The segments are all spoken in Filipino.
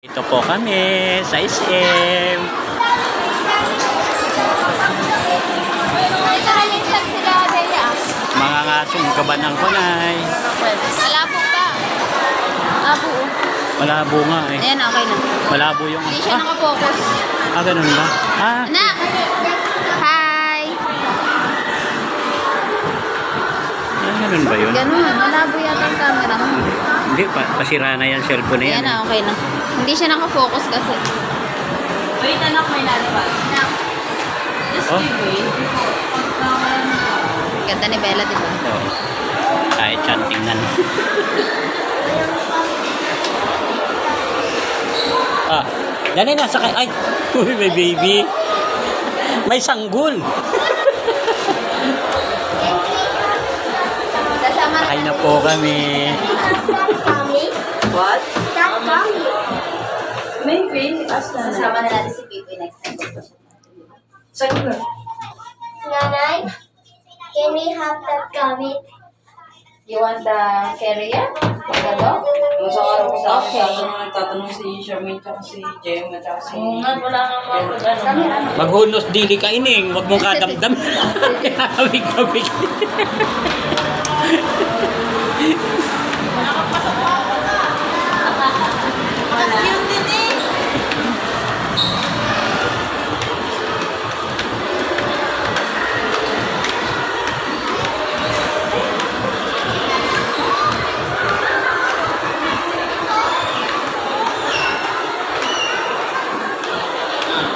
Ito po kami sa SM. Mga ngasong kaban ng kunay. Malabo pa. Malabo. Malabo nga eh. Ayan, okay na. Malabo yung... Hindi siya nakafocus. Ganun ba? Anak! Hi! Ganun ba yun? Ganun. Malabo yata ang camera mo. Hindi, pasira na yan cellphone na yan. Ayan na, okay na. Hindi siya nakafocus kasi. Wait, anak, may lalabas. Anak. Just Oh. wait. Ganda ni Bella, di ba? Oo. Kahit siyang tingnan. Dali na, sakay. Ay, uy, may baby. May sanggol. Kasama na. Ay na po kami. What? Maybe. Kasama na natin si Pipi next time. Saan ka? Nanay, can we have that gummy? You want the carrier? The dog? Nung sa araw ko sa Okay. akin, tatanong si Charmaine tsaka si Jem at tsaka si... Wala nga mga Maghunos dili ka ining. Huwag mong kadamdam. Kabig-kabig.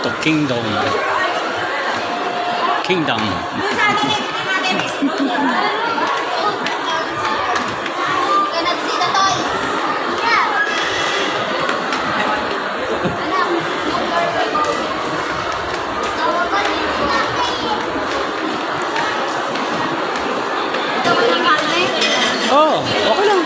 To Kingdom. Kingdom. Cannot see the toys. Yeah. Oh, okay lang.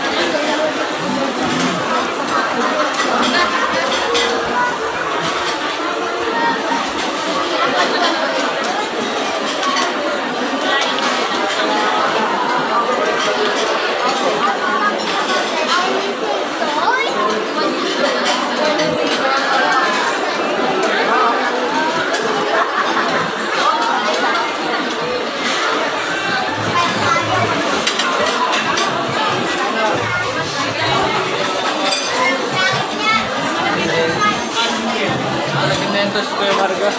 Alimentos ko yung Marga.